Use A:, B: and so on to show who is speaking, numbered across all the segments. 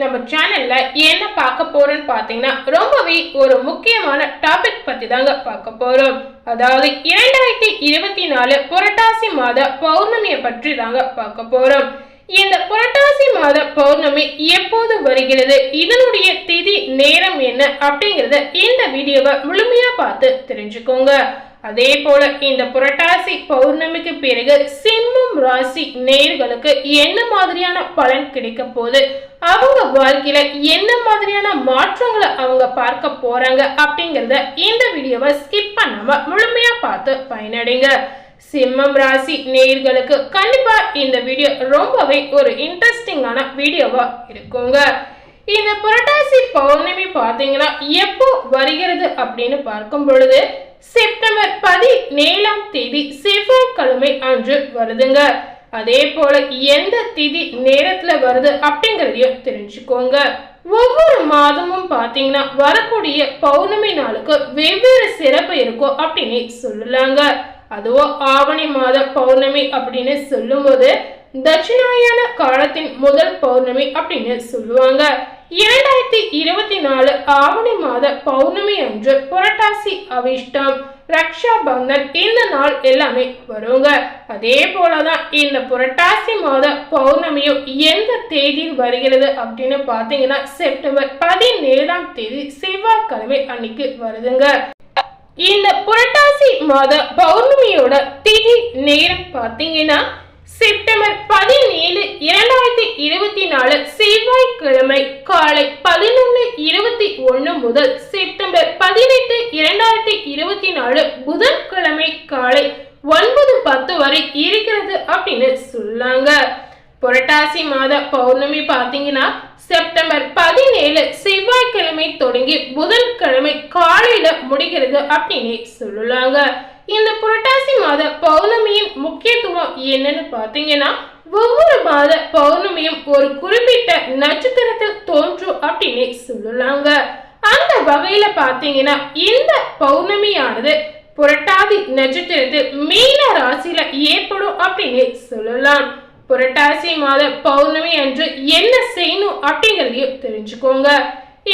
A: நம்ம சேனல்ல என்ன பார்க்க போறோம்னு பாத்தீங்கன்னா ரொம்பவே ஒரு முக்கியமான டாபிக் பத்தி தாங்க பார்க்க போறோம். அதாவது 2024 புரட்டாசி மாத பௌர்ணமியை பற்றி தாங்க பார்க்க போறோம். இந்த புரட்டாசி மாத பௌர்ணமி எப்போது வருகிறது, இதனுடைய திதி நேரம் என்ன அப்படிங்கறத இந்த வீடியோவை முழுமையா பார்த்து தெரிஞ்சுக்கோங்க. அதே போல இந்த புரட்டாசி பௌர்ணமிக்கு பிறகு சிம்மம் ராசி நேயர்களுக்கு என்ன மாதிரியான பலன் கிடைக்க போகுது, அவங்க வாழ்க்கையில என்ன மாதிரியான மாற்றங்களை அவங்க பார்க்க போறாங்க அப்படிங்கறத இந்த வீடியோவை ஸ்கிப் பண்ணாம முழுமையா பார்த்து பயனடைங்க. சிம்மம் ராசி நேயர்களுக்கு கண்டிப்பா இந்த வீடியோ ரொம்பவே ஒரு இன்ட்ரெஸ்டிங்கான வீடியோவா இருக்குங்க. இந்த புரட்டாசி பௌர்ணமி பாத்தீங்கன்னா எப்போ வருகிறது அப்படின்னு பார்க்கும் பொழுது செப்டம்பர் 17ஆம் தேதி செவ்வாய்க்கிழமை அன்று வருதுங்க. அதே போல எந்த திதி நேரத்துல வருது அப்படிங்கறதையும் தெரிஞ்சுக்கோங்க. ஒவ்வொரு மாதமும் பாத்தீங்கன்னா வரக்கூடிய பௌர்ணமி நாளுக்கு வெவ்வேறு சிறப்பு இருக்கும் அப்படின்னு சொல்லலாங்க. அதுவும் ஆவணி மாத பௌர்ணமி அப்படின்னு சொல்லும் போது தட்சிணாயன காலத்தின் முதல் பௌர்ணமி அப்படின்னு சொல்லுவாங்க. 2024 ஆவணி மாத பௌர்ணமி அன்று புரட்டாசி அவிஷ்டம், ரக்ஷா பந்தன் இந்த நாள் எல்லாமே வருங்க. அதே போலதான் இந்த புரட்டாசி மாத பௌர்ணமியும் எந்த தேதியில் வருகிறது அப்படின்னு பாத்தீங்கன்னா செப்டம்பர் 17ஆம் தேதி செவ்வாய்க்கிழமை அன்னைக்கு வருதுங்க. இந்த புரட்டாசி மாத பௌர்ணமியோட திதி நேரம் பாத்தீங்கன்னா செப்டம்பர் 17, 2024 செவ்வாய்க்கிழமை காலை 11:21 முதல் செப்டம்பர் 18, 2024 புதன்கிழமை காலை 9:10 வரை இருக்கிறது அப்படின்னு சொல்லாங்க. புரட்டாசி மாத பௌர்ணமி பாத்தீங்கன்னா செப்டம்பர் 17 செவ்வாய்க்கிழமை தொடங்கி புதன்கிழமை காலையில முடிகிறது அப்படின்னு சொல்லலாங்க. இந்த புரட்டாசி மாத பௌர்ணமியின் முக்கியத்துவம் என்னன்னு பாத்தீங்கன்னா ஒவ்வொரு மாத பௌர்ணமியும் ஒரு குறிப்பிட்ட நட்சத்திரத்தில் தோன்றும் அப்படின்னு சொல்லலாங்க. அந்த வகையில பாத்தீங்கன்னா இந்த பௌர்ணமியானது புரட்டாதி நட்சத்திரத்தில் மீன ராசியில ஏற்படும் அப்படின்னு சொல்லலாம். புரட்டாசி மாத பௌர்ணமி அன்று என்ன செய்யணும் அப்படிங்கறதையும் தெரிஞ்சுக்கோங்க.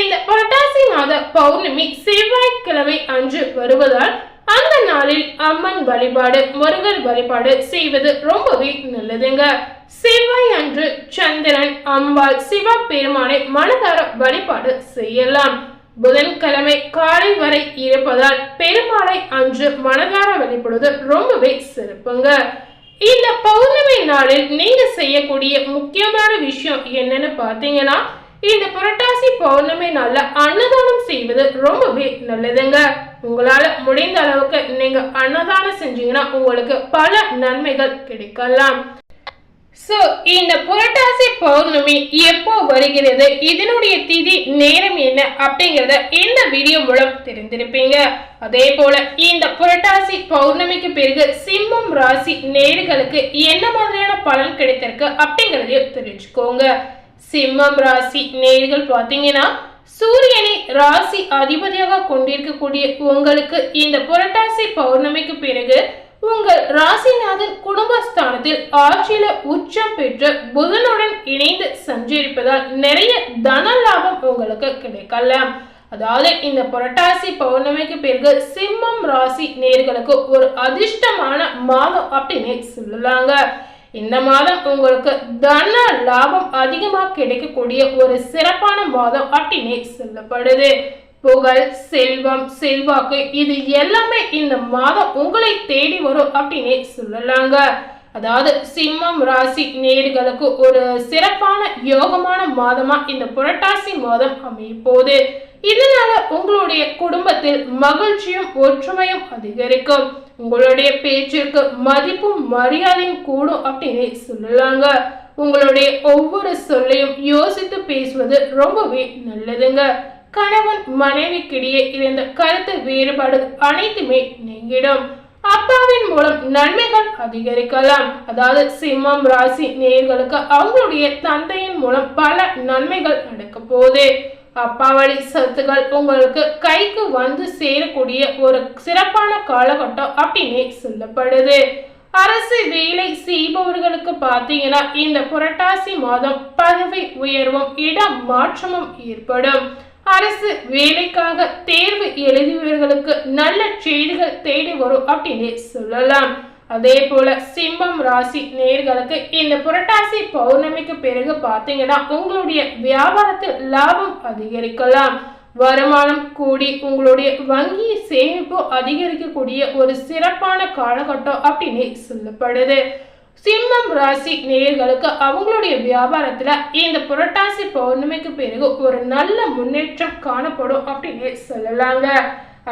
A: இந்த புரட்டாசி மாத பௌர்ணமி செவ்வாய்க்கிழமை அன்று வருவதால் அந்த நாளில் அம்மன் வழிபாடு, முருகர் வழிபாடு செய்வது ரொம்பவே நல்லதுங்க. செவ்வாய் அன்று சந்திரன், அம்பாள், சிவபெருமானை மனதார வழிபாடு செய்யலாம். புதன்கிழமை காலை வரை இருப்பதால் பெருமாளை அன்று மனதார வழிபடுவது ரொம்பவே சிறப்புங்க. இந்த பௌர்ணமி நாளில் நீங்க செய்யக்கூடிய முக்கியமான விஷயம் என்னன்னு பாத்தீங்கன்னா இந்த புரட்டாசி பௌர்ணமி நாள்ல அன்னதானம் செய்வது ரொம்பவே நல்லதுங்க. உங்களால முடிந்த அளவுக்கு நீங்க அன்னதானம் செஞ்சீங்கன்னா உங்களுக்கு பல நன்மைகள் கிடைக்கலாம். இந்த புரட்டாசி பௌர்ணமி எப்போ வருகிறது, இதனுடைய திதி நேரம் என்ன அப்படிங்கறத இந்த வீடியோ மூலம் தெரிந்திருப்பீங்க. அதே போல இந்த புரட்டாசி பௌர்ணமிக்கு பிறகு சிம்மம் ராசி நேயர்களுக்கு என்ன மாதிரியான பலன் கிடைத்திருக்கு அப்படிங்கறதையும் தெரிஞ்சுக்கோங்க. சிம்மம் ராசி நேயர்கள் பாத்தீங்கன்னா சூரியனை ராசி அதிபதியாக கொண்டிருக்கக்கூடிய உங்களுக்கு இந்த புரட்டாசி பௌர்ணமிக்கு பிறகு உங்கள் ராசிநாதன் குடும்பஸ்தானத்தில் ஆட்சியில உச்சம் பெற்று புதனுடன் இணைந்து சஞ்சரிப்பதால் நிறைய தன லாபம் உங்களுக்கு கிடைக்கலாம். அதாவது இந்த புரட்டாசி பௌர்ணமிக்கு பிறகு சிம்மம் ராசி நேயர்களுக்கு ஒரு அதிர்ஷ்டமான மாதம் அப்படின்னு சொல்லலாங்க. இந்த மாதம் உங்களுக்கு தன லாபம் அதிகமா கிடைக்கக்கூடிய ஒரு சிறப்பான மாதம் அப்படின்னு சொல்லப்படுது. புகழ், செல்வம், செல்வாக்கு இது எல்லாமே இந்த மாதம் உங்களை தேடி வரும் அப்படின்னு சொல்லலாங்க. அதாவது சிம்மம் ராசி நேயர்களுக்கு ஒரு சிறப்பான யோகமான மாதமா இந்த புரட்டாசி மாதம் அமைப்போது. இதனால உங்களுடைய குடும்பத்தில் மகிழ்ச்சியும் ஒற்றுமையும் அதிகரிக்கும். உங்களுடைய பேச்சிற்கு மதிப்பும் மரியாதையும் கூடும் அப்படின்னு சொல்லலாங்க. உங்களுடைய ஒவ்வொரு சொல்லையும் யோசித்து பேசுவது ரொம்பவே நல்லதுங்க. கணவன் மனைவிக்கிடையே இருந்த கருத்து வேறுபாடு அனைத்துமே நீங்கிடும். அப்பாவின் மூலம் நன்மைகள் அதிகரிக்கலாம். அதாவது சிம்மம் ராசி நேயர்களுக்கு அவங்களுடைய தந்தையின் மூலம் பல நன்மைகள் நடக்க போகுது. அப்பாவளி சொத்துக்கள் உங்களுக்கு கைக்கு வந்து சேரக்கூடிய ஒரு சிறப்பான காலகட்டம் அப்படின்னு சொல்லப்படுது. அரசு வேலை செய்பவர்களுக்கு பார்த்தீங்கன்னா இந்த புரட்டாசி மாதம் பதவி உயர்வும் இடம் மாற்றமும் ஏற்படும். அரசு வேலைக்காக தேர்வு எழுதியவர்களுக்கு நல்ல செய்திகள் தேடி வரும் அப்படின்னு சொல்லலாம். அதே போல சிம்மம் ராசி நேயர்களுக்கு இந்த புரட்டாசி பௌர்ணமிக்கு பிறகு பார்த்தீங்கன்னா உங்களுடைய வியாபாரத்தில் லாபம் அதிகரிக்கலாம். வருமானம் கூடி உங்களுடைய வங்கி சேமிப்பு அதிகரிக்கக்கூடிய ஒரு சிறப்பான காலகட்டம் அப்படின்னு சொல்லப்படுது. சிம்மம் ராசி நேயர்களுக்கு அவங்களுடைய வியாபாரத்துல இந்த புரட்டாசி பௌர்ணமிக்கு பிறகு ஒரு நல்ல முன்னேற்றம் காணப்படும் அப்படின்னு சொல்லலாங்க.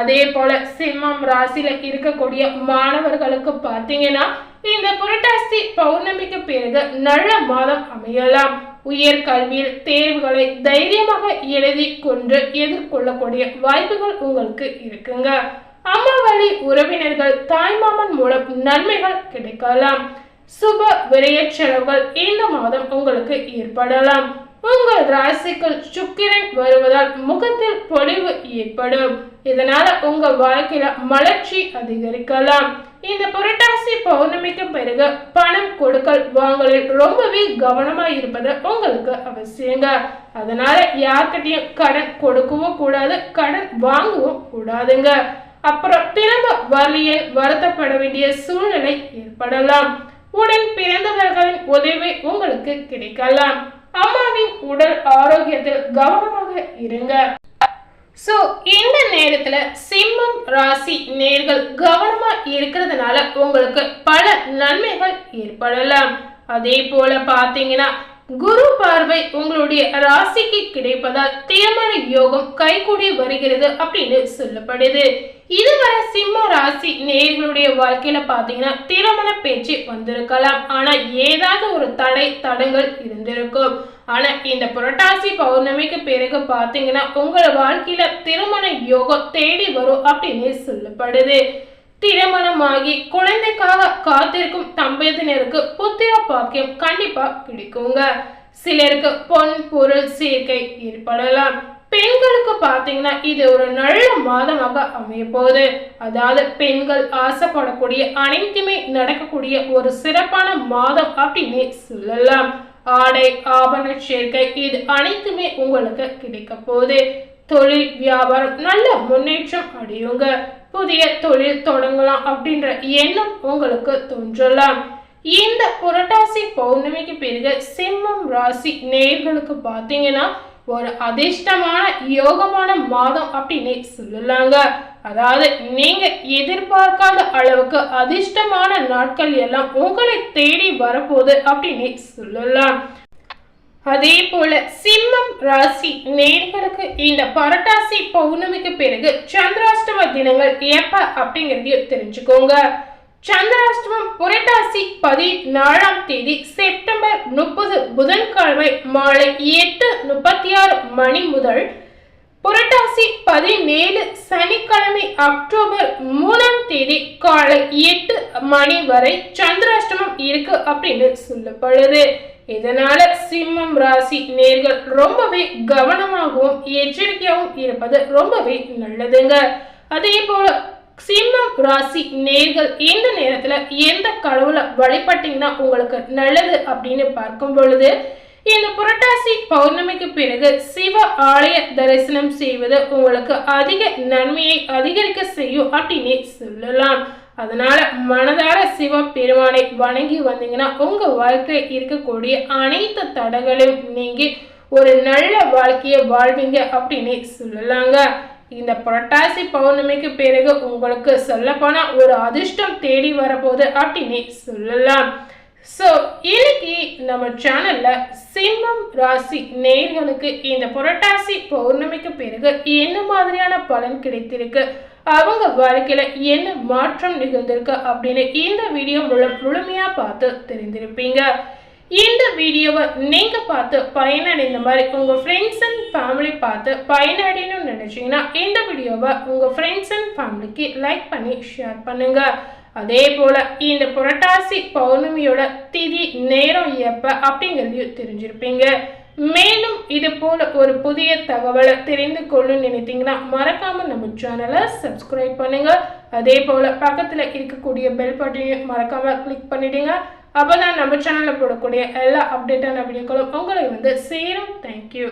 A: அதே போல சிம்மம் ராசியில இருக்கக்கூடிய மாணவர்களுக்கு பார்த்தீங்கன்னா இந்த புரட்டாசி பௌர்ணமிக்கு பிறகு நல்ல மாதம் அமையலாம். உயர் கல்வியில் தேர்வுகளை தைரியமாக எழுதி கொண்டு எதிர்கொள்ளக்கூடிய வாய்ப்புகள் உங்களுக்கு இருக்குங்க. அம்மா வழி உறவினர்கள் தாய்மாமன் மூலம் நன்மைகள் கிடைக்கலாம். சுப விரய செலவுகள் இந்த மாதம் உங்களுக்கு ஏற்படலாம். உங்கள் ராசிக்குள் சுக்கிரன் வருவதால் முகத்தில் பொலிவு ஏற்படும். இதனால உங்க வாழ்க்கையில மலர்ச்சி அதிகரிக்கலாம். இந்த புரட்டாசி பௌர்ணமிக்கு பிறகு பணம் கொடுக்கல் வாங்கலில் ரொம்பவே கவனமா இருப்பது உங்களுக்கு அவசியங்க. அதனால யார்கிட்டையும் கடன் கொடுக்கவும் கூடாது, கடன் வாங்கவும் கூடாதுங்க. அப்புறம் திரும்ப வலியில் வருத்தப்பட வேண்டிய சூழ்நிலை ஏற்படலாம். உடன் பிறந்தவர்களின் உதவி உங்களுக்கு கிடைக்கலாம். அம்மாவின் உடல் ஆரோக்கியத்தில் கவனமாக இருங்க. சோ இந்த நேரத்துல சிம்மம் ராசி நேர்கள் கவனமா இருக்கிறதுனால உங்களுக்கு பல நன்மைகள் ஏற்படலாம். அதே போல பாத்தீங்கன்னா குரு பார்வை உங்களுடைய ராசிக்கு கிடைப்பதால் திருமண யோகம் கைகூடி வருகிறது அப்படின்னு சொல்லப்படுது. இதுவரை சிம்ம ராசி நேயர்களுடைய வாழ்க்கையில பாத்தீங்கன்னா திருமண பேச்சு வந்திருக்கலாம். ஆனா ஏதாவது ஒரு தடங்கள் இருந்திருக்கும். ஆனா இந்த புரட்டாசி பௌர்ணமிக்கு பிறகு பாத்தீங்கன்னா உங்கள வாழ்க்கையில திருமண யோகம் தேடி வரும் அப்படின்னு சொல்லப்படுது. திருமணமாகி குழந்தைக்காக காத்திருக்கும் தம்பதியினருக்கு புத்திர பாக்கியம் கண்டிப்பா கிடைக்குங்க. சிலருக்கு பொன் பொருள் சேர்க்கை ஏற்படலாம். பெண்களுக்கு பாத்தீங்கன்னா இது ஒரு நல்ல மாதமாக அமைய போகுது. அதாவது பெண்கள் ஆசைப்படக்கூடிய அனைத்துமே நடக்கக்கூடிய ஒரு சிறப்பான மாதம் அப்படின்னு சொல்லலாம். ஆடை ஆபரண சேர்க்கை இது அனைத்துமே உங்களுக்கு கிடைக்க போகுது. தொழில் வியாபாரம் நல்ல முன்னேற்றம் அடையுங்க. புதிய தொழில் தொடங்கலாம் அப்படின்ற எண்ணம் உங்களுக்கு தோன்றலாம். இந்த புரட்டாசி பௌர்ணமிக்கு பிறகு சிம்மம் ராசி நேயர்களுக்கு பார்த்தீங்கன்னா ஒரு அதிர்ஷ்டமான யோகமான மாதம் அப்படின்னு சொல்லலாங்க. அதாவது நீங்க எதிர்பார்க்காத அளவுக்கு அதிர்ஷ்டமான நாட்கள் எல்லாம் உங்களை தேடி வரப்போகுது அப்படின்னு சொல்லலாம். அதே போல சிம்மம் ராசி நேயர்களுக்கு இந்த புரட்டாசி பௌர்ணமிக்கு பிறகு சந்திராஷ்டம தினங்கள் எப்ப அப்படிங்கறதையும் தெரிஞ்சுக்கோங்க. சந்திராஷ்டமம் புரட்டாசி 14ஆம் தேதி செப்டம்பர் 30 புதன்கிழமை மாலை 8:36 மணி முதல் புரட்டாசி 17 சனிக்கிழமை அக்டோபர் 3ஆம் தேதி காலை 8 மணி வரை சந்திராஷ்டமம் இருக்கு அப்படின்னு சொல்லப்படுது. இதனால சிம்மம் ராசி நேர்கள் ரொம்பவே கவனமாகவும் எச்சரிக்கையாகவும் இருப்பது ரொம்பவே நல்லதுங்க. அதே போல சிம்மம் ராசி நேர்கள் இந்த நேரத்துல எந்த கடவுளை வழிபட்டீங்கன்னா உங்களுக்கு நல்லது அப்படின்னு பார்க்கும் பொழுது இந்த புரட்டாசி பௌர்ணமிக்கு பிறகு சிவ ஆலய தரிசனம் செய்வது உங்களுக்கு அதிக நன்மையை அதிகரிக்க செய்யும் அப்படின்னு சொல்லலாம். அதனால மனதார சிவ பெருமானை வணங்கி வந்தீங்கன்னா உங்க வாழ்க்கையில் இருக்கக்கூடிய அனைத்து தடைகளையும் நீங்கி ஒரு நல்ல வாழ்க்கையை வாழ்வீங்க அப்படின்னு சொல்லலாங்க. இந்த புரட்டாசி பௌர்ணமிக்கு பிறகு உங்களுக்கு சொல்லப்போனா ஒரு அதிர்ஷ்டம் தேடி வரப்போகுது அப்படின்னு சொல்லலாம். ஸோ இன்னைக்கு நம்ம சேனல்ல சிம்மம் ராசி நேயர்களுக்கு இந்த புரட்டாசி பௌர்ணமிக்கு பிறகு என்ன மாதிரியான பலன் கிடைத்திருக்கு, அவங்க வாழ்க்கையில என்ன மாற்றம் நிகழ்ந்திருக்கு அப்படின்னு இந்த வீடியோ முழுமையா பார்த்து தெரிந்திருப்பீங்க. இந்த வீடியோவை நீங்க பார்த்து பயனடைந்த மாதிரி உங்க ஃப்ரெண்ட்ஸ் அண்ட் ஃபேமிலி பார்த்து பயனடையணும்னு நினைச்சீங்கன்னா இந்த வீடியோவை உங்க ஃப்ரெண்ட்ஸ் அண்ட் ஃபேமிலிக்கு லைக் பண்ணி ஷேர் பண்ணுங்க. அதே போல இந்த புரட்டாசி பௌர்ணமியோட திதி நேரம் எப்ப அப்படிங்கிறதையும் தெரிஞ்சிருப்பீங்க. மேலும் இது போல ஒரு புதிய தகவலை தெரிந்து கொள்ளணும்னு நினைத்தீங்கன்னா மறக்காம நம்ம சேனலை சப்ஸ்கிரைப் பண்ணுங்க. அதே போல பக்கத்துல இருக்கக்கூடிய பெல் பட்டனையும் மறக்காம கிளிக் பண்ணிடுங்க. அப்பதான் நம்ம சேனல்ல போடக்கூடிய எல்லா அப்டேட்டான வீடியோக்களும் உங்களை சேரும். தேங்க்யூ.